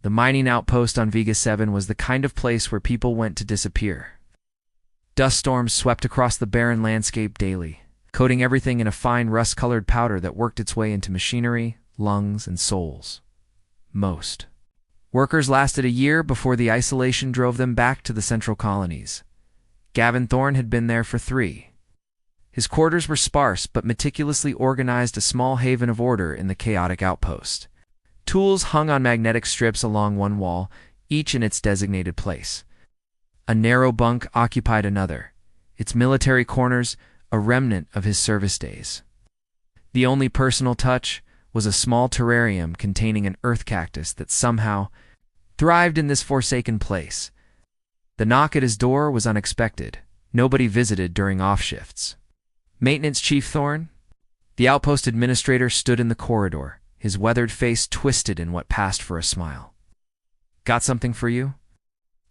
The mining outpost on Vega 7 was the kind of place where people went to disappear. Dust storms swept across the barren landscape daily, coating everything in a fine rust-colored powder that worked its way into machinery, lungs, and souls. Most workers lasted a year before the isolation drove them back to the central colonies. Gavin Thorne had been there for 3. His quarters were sparse but meticulously organized, a small haven of order in the chaotic outpost. Tools hung on magnetic strips along one wall, each in its designated place. A narrow bunk occupied another, its military corners a remnant of his service days. The only personal touch was a small terrarium containing an earth cactus that somehow thrived in this forsaken place. The knock at his door was unexpected. Nobody visited during off-shifts. Maintenance Chief Thorne? The outpost administrator stood in the corridor, his weathered face twisted in what passed for a smile. Got something for you?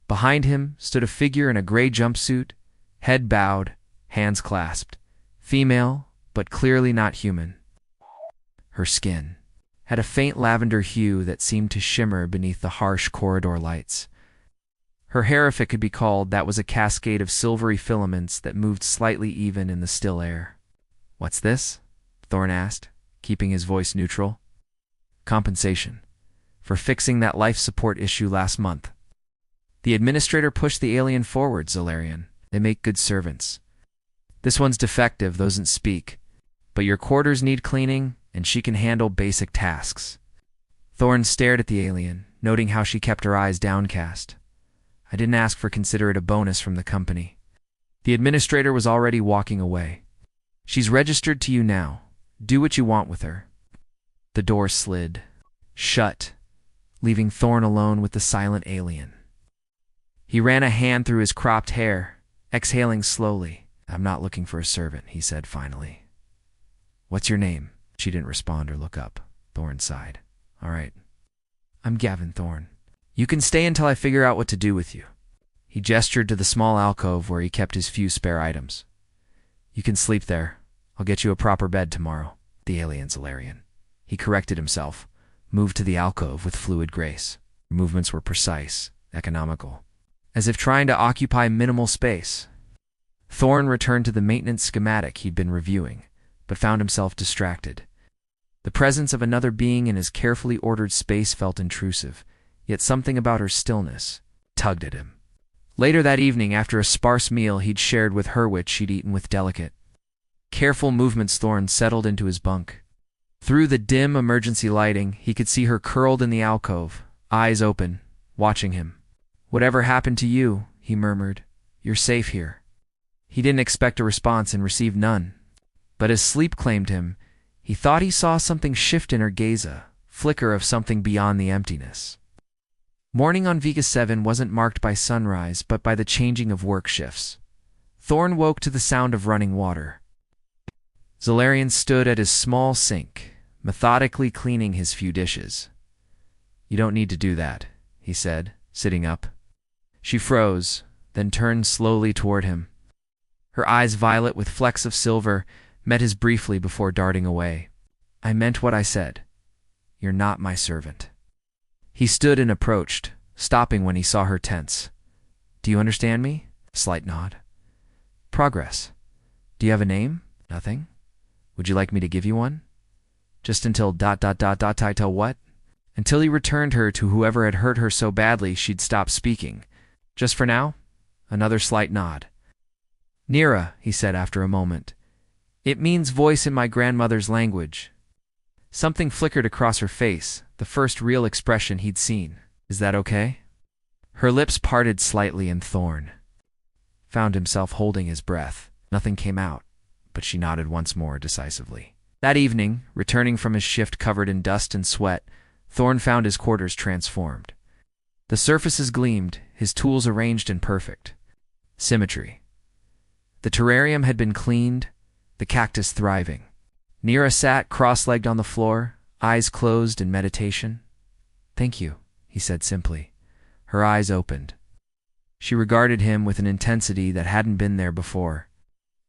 Behind him stood a figure in a gray jumpsuit, head bowed, hands clasped. Female, but clearly not human. Her skin had a faint lavender hue that seemed to shimmer beneath the harsh corridor lights. Her hair, if it could be called, that was a cascade of silvery filaments that moved slightly even in the still air. "What's this?" Thorne asked, keeping his voice neutral. "Compensation. For fixing that life support issue last month." The administrator pushed the alien forward. "Zolarian, they make good servants. This one's defective, doesn't speak. But your quarters need cleaning, and she can handle basic tasks." Thorne stared at the alien, noting how she kept her eyes downcast. "I didn't ask for considerate a bonus from the company." The administrator was already walking away. "She's registered to you now. Do what you want with her." The door slid shut, leaving Thorne alone with the silent alien. He ran a hand through his cropped hair, exhaling slowly. "I'm not looking for a servant," he said finally. "What's your name?" She didn't respond or look up. Thorne sighed. "All right. I'm Gavin Thorne. You can stay until I figure out what to do with you." He gestured to the small alcove where he kept his few spare items. "You can sleep there. I'll get you a proper bed tomorrow." The alien Zolarian. He corrected himself, moved to the alcove with fluid grace. Movements were precise, economical, as if trying to occupy minimal space. Thorne returned to the maintenance schematic he'd been reviewing, but found himself distracted. The presence of another being in his carefully ordered space felt intrusive, yet something about her stillness tugged at him. Later that evening, after a sparse meal he'd shared with her, which she'd eaten with delicate, careful movements, Thorne settled into his bunk. Through the dim emergency lighting, he could see her curled in the alcove, eyes open, watching him. "Whatever happened to you?" he murmured. "You're safe here." He didn't expect a response and received none. But as sleep claimed him, he thought he saw something shift in her gaze, a flicker of something beyond the emptiness. Morning on Vega 7 wasn't marked by sunrise, but by the changing of work shifts. Thorne woke to the sound of running water. Zolarian stood at his small sink, methodically cleaning his few dishes. "You don't need to do that," he said, sitting up. She froze, then turned slowly toward him. Her eyes, violet with flecks of silver, met his briefly before darting away. "I meant what I said. You're not my servant." He stood and approached, stopping when he saw her tense. "Do you understand me?" Slight nod. "Progress. Do you have a name?" "Nothing." "Would you like me to give you one?" "Just until ... till what?" Until he returned her to whoever had hurt her so badly she'd stopped speaking. "Just for now?" Another slight nod. "Nira," he said after a moment. "It means voice in my grandmother's language." Something flickered across her face, the first real expression he'd seen. "Is that okay?" Her lips parted slightly and Thorne found himself holding his breath. Nothing came out, but she nodded once more decisively. That evening, returning from his shift covered in dust and sweat, Thorne found his quarters transformed. The surfaces gleamed, his tools arranged in perfect symmetry. The terrarium had been cleaned, the cactus thriving. Nira sat cross-legged on the floor, eyes closed in meditation. "Thank you," he said simply. Her eyes opened. She regarded him with an intensity that hadn't been there before.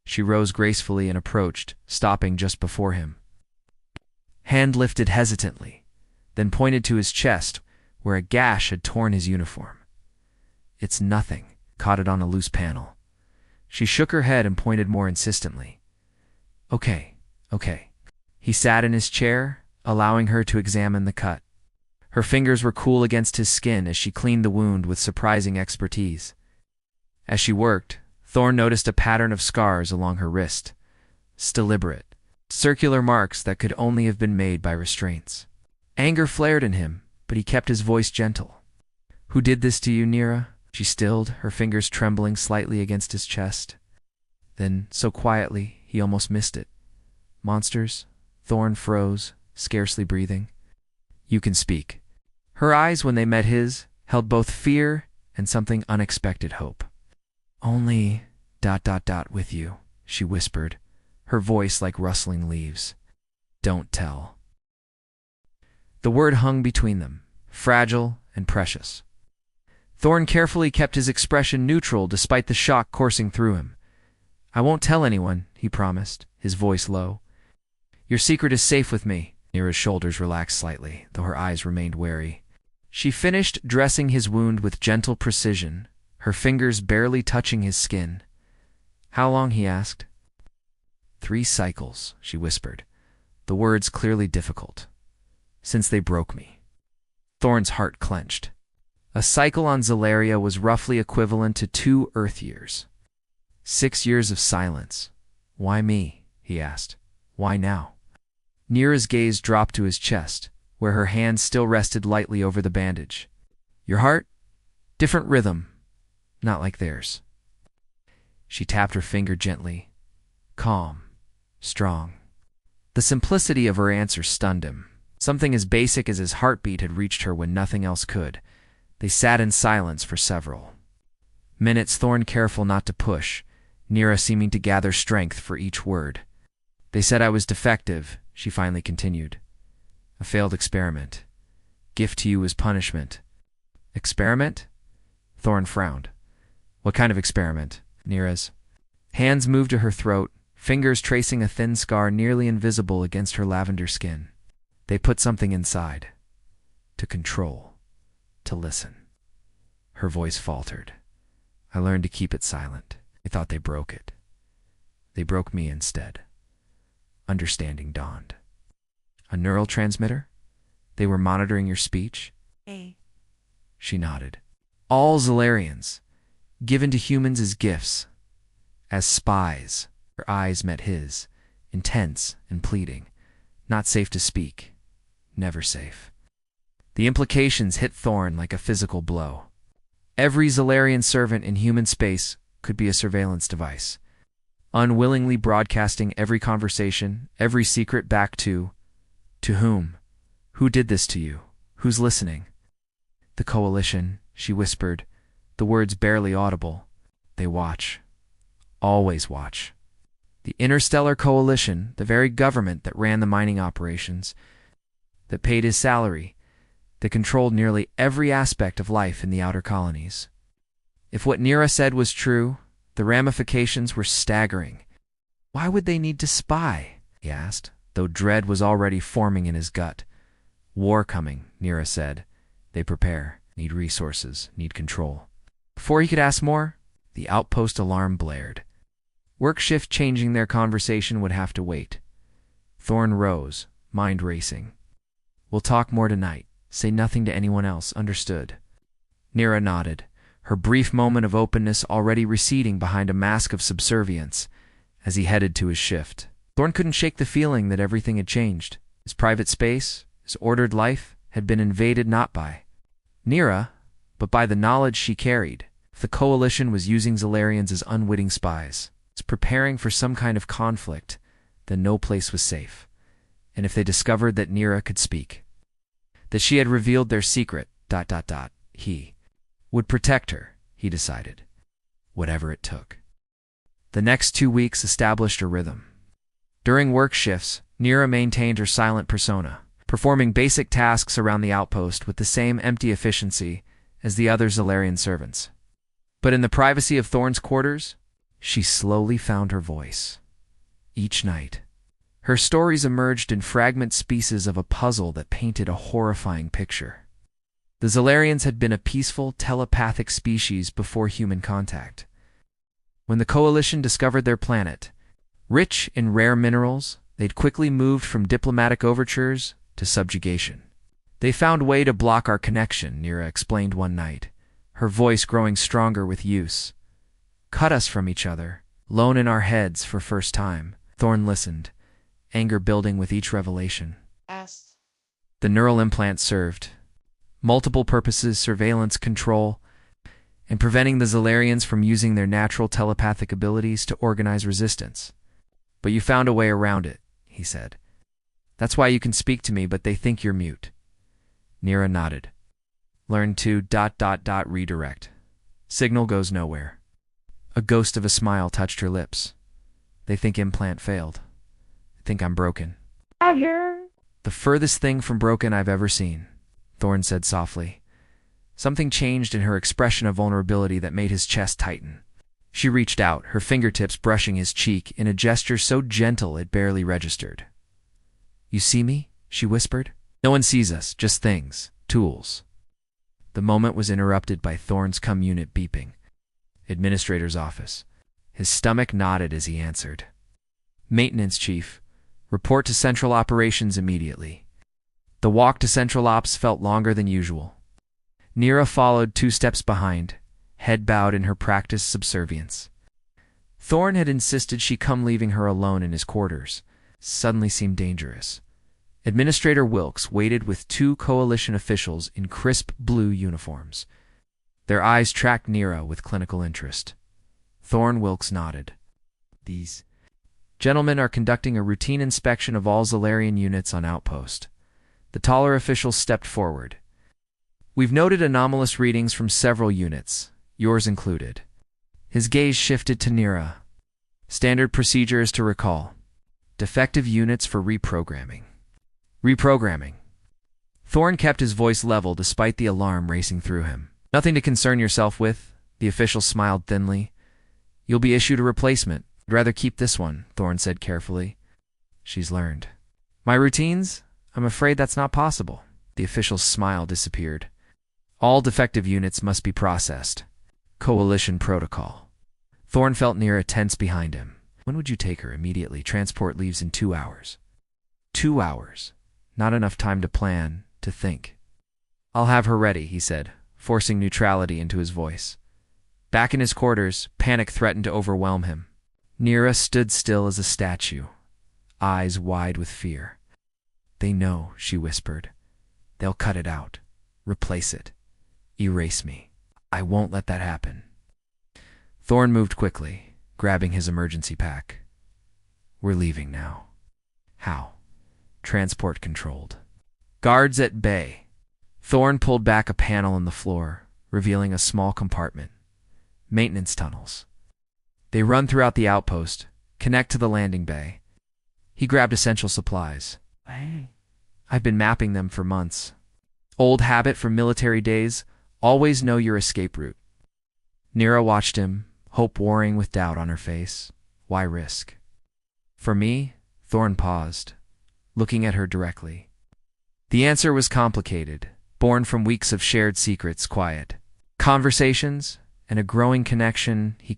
She rose gracefully and approached, stopping just before him. Hand lifted hesitantly, then pointed to his chest, where a gash had torn his uniform. "It's nothing," caught it on a loose panel. She shook her head and pointed more insistently. "Okay, okay." He sat in his chair, allowing her to examine the cut. Her fingers were cool against his skin as she cleaned the wound with surprising expertise. As she worked, Thorn noticed a pattern of scars along her wrist. Deliberate, circular marks that could only have been made by restraints. Anger flared in him, but he kept his voice gentle. "Who did this to you, Nira?" She stilled, her fingers trembling slightly against his chest. Then, so quietly, he almost missed it. "Monsters?" Thorn froze, scarcely breathing. "You can speak." Her eyes, when they met his, held both fear and something unexpected hope. "Only ... with you," she whispered, her voice like rustling leaves. "Don't tell." The word hung between them, fragile and precious. Thorn carefully kept his expression neutral despite the shock coursing through him. "I won't tell anyone," he promised, his voice low. "Your secret is safe with me." Nira's shoulders relaxed slightly, though her eyes remained wary. She finished dressing his wound with gentle precision, her fingers barely touching his skin. "How long?" he asked. 3 cycles, she whispered, the words clearly difficult. "Since they broke me." Thorn's heart clenched. A cycle on Zelaria was roughly equivalent to 2 Earth years. 6 years of silence. "Why me?" he asked. "Why now?" Nira's gaze dropped to his chest, where her hand still rested lightly over the bandage. "Your heart? Different rhythm. Not like theirs." She tapped her finger gently. Calm. Strong. The simplicity of her answer stunned him. Something as basic as his heartbeat had reached her when nothing else could. They sat in silence for several minutes, Thorn careful not to push, Nira seeming to gather strength for each word. "They said I was defective," she finally continued. "A failed experiment. Gift to you as punishment." "Experiment?" Thorn frowned. "What kind of experiment?" Nira's hands moved to her throat, fingers tracing a thin scar nearly invisible against her lavender skin. "They put something inside. To control. To listen." Her voice faltered. "I learned to keep it silent. I thought they broke it. They broke me instead." Understanding dawned. "A neural transmitter? They were monitoring your speech?" She nodded. "All Zellarians, given to humans as gifts, as spies." Her eyes met his, intense and pleading. "Not safe to speak. Never safe." The implications hit Thorn like a physical blow. Every Zellarian servant in human space could be a surveillance device, unwillingly broadcasting every conversation, every secret back to whom? Who did this to you? Who's listening? "The Coalition," she whispered, the words barely audible. "They watch. Always watch. The Interstellar Coalition, the very government that ran the mining operations, that paid his salary, that controlled nearly every aspect of life in the outer colonies." If what Nira said was true, the ramifications were staggering. "Why would they need to spy?" he asked, though dread was already forming in his gut. "War coming," Nira said. "They prepare, need resources, need control." Before he could ask more, the outpost alarm blared. Work shift changing their conversation would have to wait. Thorn rose, mind racing. "We'll talk more tonight. Say nothing to anyone else, understood?" Nira nodded, her brief moment of openness already receding behind a mask of subservience as he headed to his shift. Thorn couldn't shake the feeling that everything had changed. His private space, his ordered life, had been invaded not by Nira, but by the knowledge she carried. If the Coalition was using Zellarians as unwitting spies, was preparing for some kind of conflict, then no place was safe. And if they discovered that Nira could speak, that she had revealed their secret, he would protect her, he decided, whatever it took. The next 2 weeks established a rhythm. During work shifts, Nira maintained her silent persona, performing basic tasks around the outpost with the same empty efficiency as the other Zellarian servants. But in the privacy of Thorn's quarters, she slowly found her voice. Each night, her stories emerged in fragment pieces of a puzzle that painted a horrifying picture. The Zalarians had been a peaceful, telepathic species before human contact. When the Coalition discovered their planet, rich in rare minerals, they'd quickly moved from diplomatic overtures to subjugation. They found a way to block our connection, Nira explained one night, her voice growing stronger with use. Cut us from each other, alone in our heads for first time. Thorn listened, anger building with each revelation. The neural implant served multiple purposes: surveillance, control, and preventing the Zalarians from using their natural telepathic abilities to organize resistance. But you found a way around it, he said. That's why you can speak to me, but they think you're mute. Nira nodded. Learn to ... redirect. Signal goes nowhere. A ghost of a smile touched her lips. They think implant failed. They think I'm broken. The furthest thing from broken I've ever seen, Thorn said softly. Something changed in her expression of vulnerability that made his chest tighten. She reached out, her fingertips brushing his cheek in a gesture so gentle it barely registered. You see me? She whispered. No one sees us, just things, tools. The moment was interrupted by Thorn's unit beeping. Administrator's office. His stomach nodded as he answered. Maintenance Chief. Report to Central Operations immediately. The walk to Central Ops felt longer than usual. Nira followed 2 steps behind, head bowed in her practiced subservience. Thorn had insisted she come, leaving her alone in his quarters. Suddenly seemed dangerous. Administrator Wilkes waited with 2 Coalition officials in crisp blue uniforms. Their eyes tracked Nira with clinical interest. Thorn Wilkes nodded. These gentlemen are conducting a routine inspection of all Zalarian units on outpost. The taller official stepped forward. We've noted anomalous readings from several units, yours included. His gaze shifted to Nira. Standard procedure is to recall. Defective units for reprogramming. Reprogramming. Thorn kept his voice level despite the alarm racing through him. Nothing to concern yourself with, the official smiled thinly. You'll be issued a replacement. I'd rather keep this one, Thorn said carefully. She's learned. My routines? I'm afraid that's not possible. The official's smile disappeared. All defective units must be processed. Coalition protocol. Thorn felt Nira tense behind him. When would you take her? Immediately. Transport leaves in 2 hours. 2 hours. Not enough time to plan, to think. I'll have her ready, he said, forcing neutrality into his voice. Back in his quarters, panic threatened to overwhelm him. Nira stood still as a statue, eyes wide with fear. They know, she whispered. They'll cut it out. Replace it. Erase me. I won't let that happen. Thorn moved quickly, grabbing his emergency pack. We're leaving now. How? Transport controlled. Guards at bay. Thorn pulled back a panel in the floor, revealing a small compartment. Maintenance tunnels. They run throughout the outpost, connect to the landing bay. He grabbed essential supplies. I've been mapping them for months. Old habit from military days, always know your escape route. Nira watched him, hope warring with doubt on her face. Why risk? For me, Thorn paused, looking at her directly. The answer was complicated, born from weeks of shared secrets, quiet conversations, and a growing connection he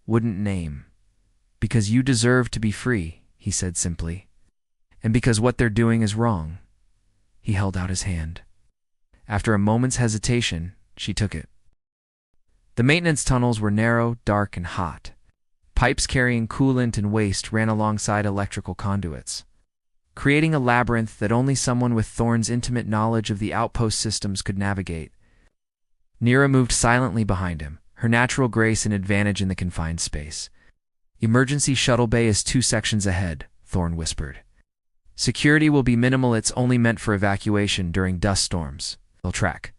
wouldn't name. Because you deserve to be free, he said simply. And because what they're doing is wrong. He held out his hand. After a moment's hesitation, she took it. The maintenance tunnels were narrow, dark, and hot. Pipes carrying coolant and waste ran alongside electrical conduits, creating a labyrinth that only someone with Thorn's intimate knowledge of the outpost systems could navigate. Nira moved silently behind him, her natural grace an advantage in the confined space. Emergency shuttle bay is 2 sections ahead, Thorn whispered. Security will be minimal, it's only meant for evacuation during dust storms. They'll track.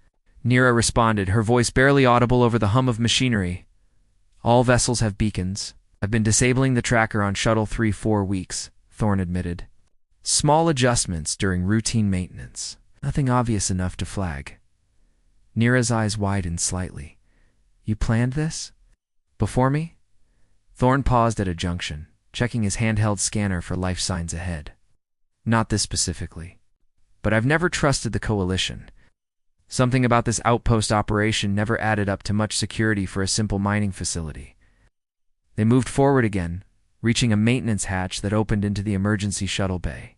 Nira responded, her voice barely audible over the hum of machinery. All vessels have beacons. I've been disabling the tracker on Shuttle 3 4 weeks, Thorn admitted. Small adjustments during routine maintenance. Nothing obvious enough to flag. Nira's eyes widened slightly. You planned this? Before me? Thorn paused at a junction, checking his handheld scanner for life signs ahead. Not this specifically. But I've never trusted the Coalition. Something about this outpost operation never added up to much security for a simple mining facility. They moved forward again, reaching a maintenance hatch that opened into the emergency shuttle bay.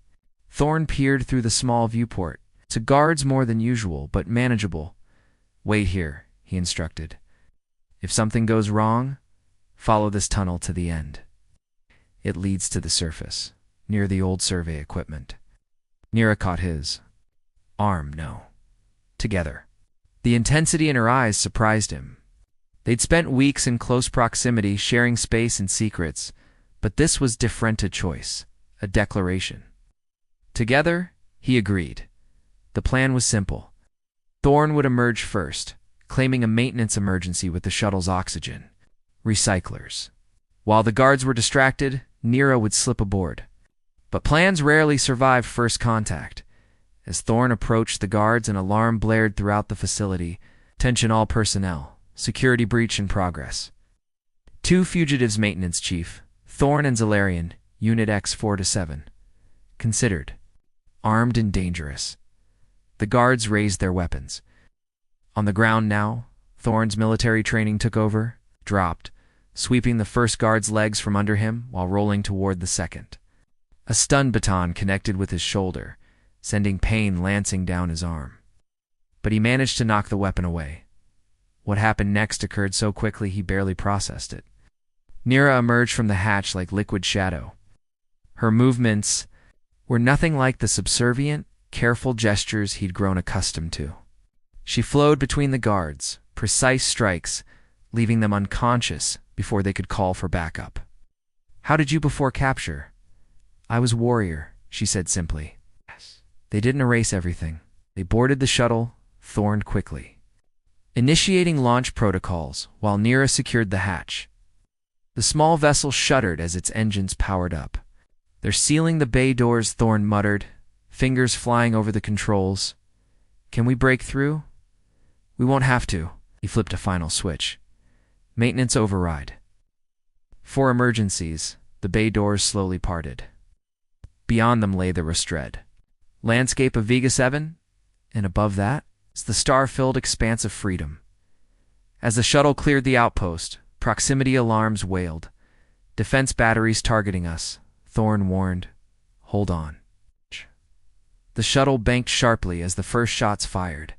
Thorn peered through the small viewport. To guards more than usual, but manageable. "Wait here," he instructed. "If something goes wrong, follow this tunnel to the end. It leads to the surface, near the old survey equipment." Nira caught his arm. "No. Together." The intensity in her eyes surprised him. They'd spent weeks in close proximity, sharing space and secrets, but this was different, a choice, a declaration. Together, he agreed. The plan was simple. Thorn would emerge first, claiming a maintenance emergency with the shuttle's oxygen recyclers. While the guards were distracted, Nira would slip aboard. But plans rarely survive first contact. As Thorn approached the guards, an alarm blared throughout the facility. "Attention all personnel. Security breach in progress." Two fugitives, maintenance chief, Thorn and Zalarian, Unit X4-7. Considered. Armed and dangerous. The guards raised their weapons. On the ground now, Thorn's military training took over, dropped, sweeping the first guard's legs from under him while rolling toward the second. A stun baton connected with his shoulder, sending pain lancing down his arm. But he managed to knock the weapon away. What happened next occurred so quickly he barely processed it. Nira emerged from the hatch like liquid shadow. Her movements were nothing like the subservient, careful gestures he'd grown accustomed to. She flowed between the guards, precise strikes, leaving them unconscious before they could call for backup. "How did you before capture?" "I was warrior," she said simply. They didn't erase everything. They boarded the shuttle, Thorn quickly, initiating launch protocols while Nira secured the hatch. The small vessel shuddered as its engines powered up. "They're sealing the bay doors," Thorn muttered, fingers flying over the controls. "Can we break through?" "We won't have to." He flipped a final switch. "Maintenance override." For emergencies, the bay doors slowly parted. Beyond them lay the Restred landscape of Vega 7, and above that is the star-filled expanse of freedom. As the shuttle cleared the outpost, proximity alarms wailed. "Defense batteries targeting us," Thorn warned. "Hold on." The shuttle banked sharply as the first shots fired,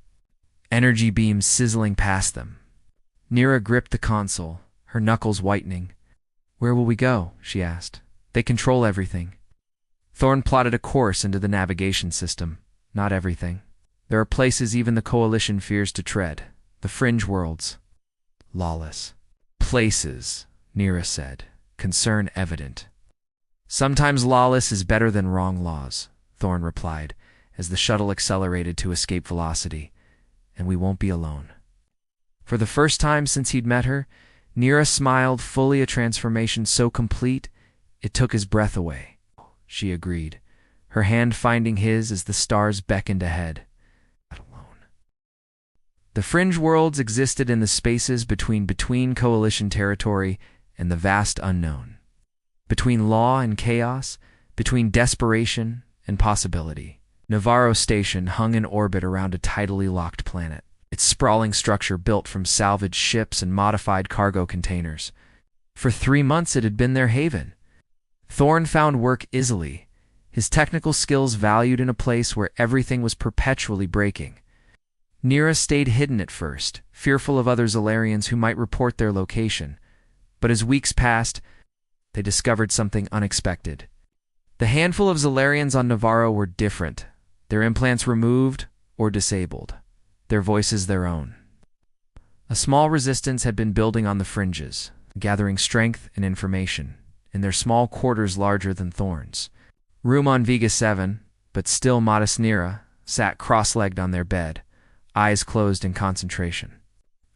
energy beams sizzling past them. Nira gripped the console, her knuckles whitening. "Where will we go?" she asked. "They control everything." Thorn plotted a course into the navigation system. "Not everything. There are places even the Coalition fears to tread. The fringe worlds. Lawless places," Nira said, concern evident. "Sometimes lawless is better than wrong laws," Thorn replied, as the shuttle accelerated to escape velocity. "And we won't be alone." For the first time since he'd met her, Nira smiled, fully, a transformation so complete it took his breath away. She agreed, her hand finding his as the stars beckoned ahead. Not alone. The fringe worlds existed in the spaces between Coalition territory and the vast unknown. Between law and chaos, between desperation and possibility. Navarro Station hung in orbit around a tidally locked planet, its sprawling structure built from salvaged ships and modified cargo containers. For 3 months it had been their haven. Thorn found work easily, his technical skills valued in a place where everything was perpetually breaking. Nira stayed hidden at first, fearful of other Zalarians who might report their location. But as weeks passed, they discovered something unexpected. The handful of Zalarians on Navarro were different, their implants removed or disabled, their voices their own. A small resistance had been building on the fringes, gathering strength and information, in their small quarters larger than Thorn's. Room on Vega 7, but still modest Nira, sat cross-legged on their bed, eyes closed in concentration.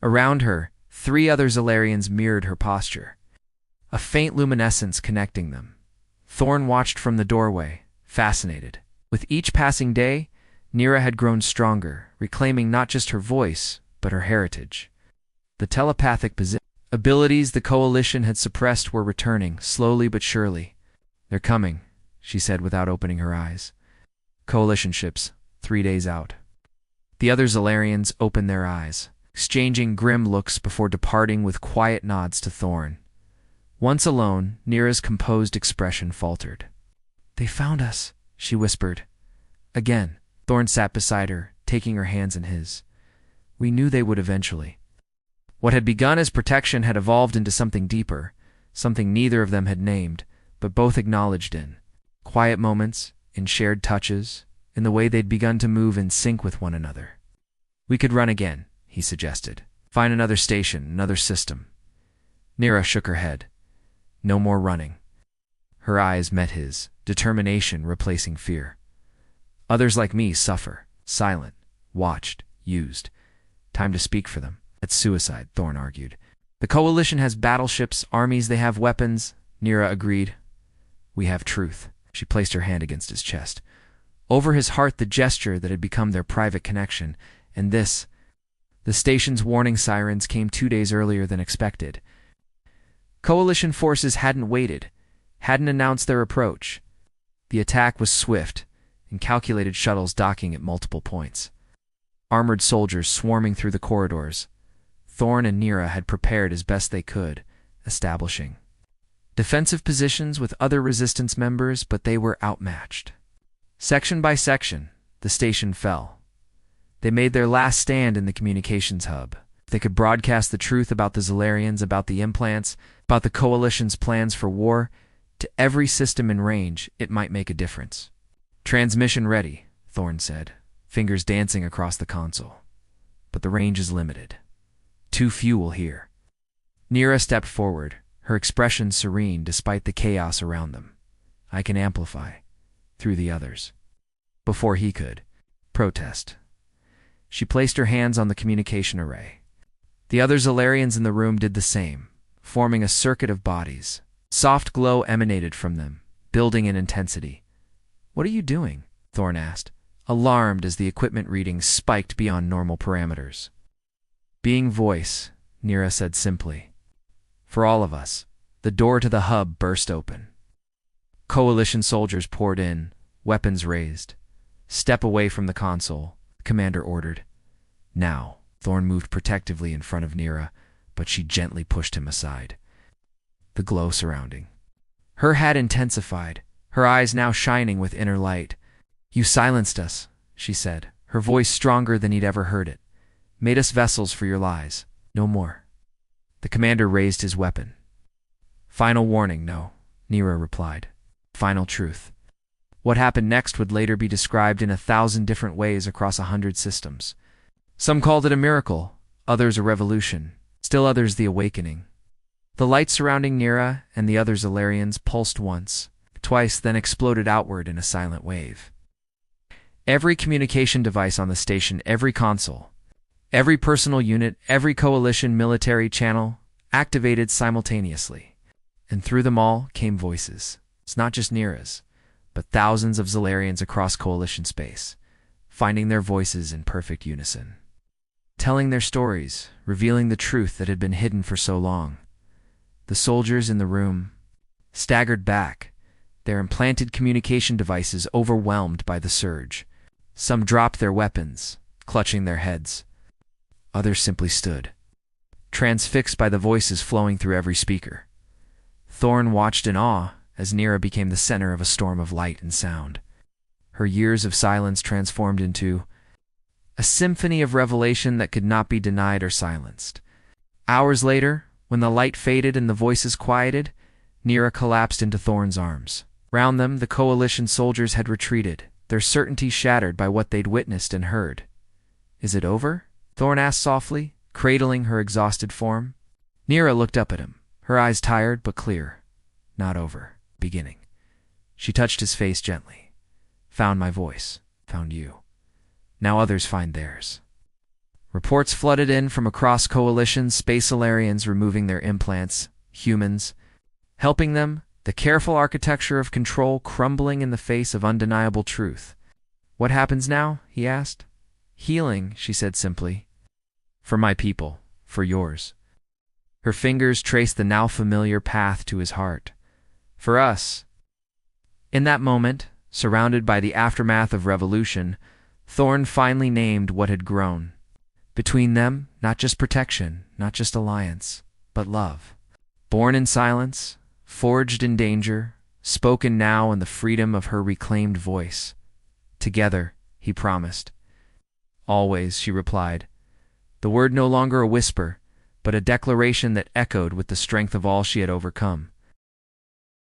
Around her, 3 other Zalarians mirrored her posture, a faint luminescence connecting them. Thorn watched from the doorway, fascinated. With each passing day, Nira had grown stronger, reclaiming not just her voice, but her heritage. The telepathic abilities the Coalition had suppressed were returning, slowly but surely. "They're coming," she said without opening her eyes. "Coalition ships, 3 days out." The other Zalarians opened their eyes, exchanging grim looks before departing with quiet nods to Thorn. Once alone, Nira's composed expression faltered. "They found us," she whispered. Again, Thorn sat beside her, taking her hands in his. "We knew they would eventually." What had begun as protection had evolved into something deeper, something neither of them had named, but both acknowledged in quiet moments, in shared touches, in the way they'd begun to move in sync with one another. "We could run again," he suggested. "Find another station, another system." Nira shook her head. "No more running." Her eyes met his, determination replacing fear. "Others like me suffer, silent, watched, used. Time to speak for them." "That's suicide," Thorn argued. "The Coalition has battleships, armies, they have weapons," Nira agreed. "We have truth." She placed her hand against his chest. Over his heart the gesture that had become their private connection, and this. The station's warning sirens came 2 days earlier than expected. Coalition forces hadn't waited, hadn't announced their approach. The attack was swift, and calculated shuttles docking at multiple points. Armored soldiers swarming through the corridors. Thorn and Nira had prepared as best they could, establishing defensive positions with other resistance members, but they were outmatched. Section by section, the station fell. They made their last stand in the communications hub. They could broadcast the truth about the Zalarians, about the implants, about the Coalition's plans for war. To every system in range, it might make a difference. "Transmission ready," Thorn said, fingers dancing across the console. "But the range is limited. Too few will hear." Nira stepped forward, her expression serene despite the chaos around them. "I can amplify." Through the others. Before he could protest. She placed her hands on the communication array. The other Zalarians in the room did the same, forming a circuit of bodies. Soft glow emanated from them, building in intensity. "What are you doing?" Thorn asked, alarmed as the equipment readings spiked beyond normal parameters. "Being voice," Nira said simply. For all of us, the door to the hub burst open. Coalition soldiers poured in, weapons raised. "Step away from the console," the commander ordered. "Now." Thorn moved protectively in front of Nira, but she gently pushed him aside. The glow surrounding her had intensified, her eyes now shining with inner light. "You silenced us," she said, her voice stronger than he'd ever heard it. "Made us vessels for your lies. No more." The commander raised his weapon. "Final warning, no," Nira replied. "Final truth." What happened next would later be described in 1,000 different ways across 100 systems. Some called it a miracle, others a revolution, still others the awakening. The light surrounding Nira and the other Zalarians pulsed once, twice, then exploded outward in a silent wave. Every communication device on the station, every console, every personal unit, every Coalition military channel activated simultaneously. And through them all came voices. It's not just Nira's, but thousands of Zalarians across Coalition space, finding their voices in perfect unison. Telling their stories, revealing the truth that had been hidden for so long. The soldiers in the room staggered back, their implanted communication devices overwhelmed by the surge. Some dropped their weapons, clutching their heads. Others simply stood, transfixed by the voices flowing through every speaker. Thorn watched in awe as Nira became the center of a storm of light and sound. Her years of silence transformed into a symphony of revelation that could not be denied or silenced. Hours later, when the light faded and the voices quieted, Nira collapsed into Thorn's arms. Round them, the Coalition soldiers had retreated, their certainty shattered by what they'd witnessed and heard. "Is it over?" Thorn asked softly, cradling her exhausted form. Nira looked up at him, her eyes tired but clear. "Not over. Beginning." She touched his face gently. "Found my voice. Found you. Now others find theirs." Reports flooded in from across Coalition, space Solarians removing their implants, humans, helping them, the careful architecture of control crumbling in the face of undeniable truth. "What happens now?" he asked. "Healing," she said simply. "For my people, for yours." Her fingers traced the now familiar path to his heart. "For us." In that moment, surrounded by the aftermath of revolution, Thorn finally named what had grown. Between them, not just protection, not just alliance, but love. Born in silence, forged in danger, spoken now in the freedom of her reclaimed voice. Together, he promised. Always, she replied. The word no longer a whisper, but a declaration that echoed with the strength of all she had overcome.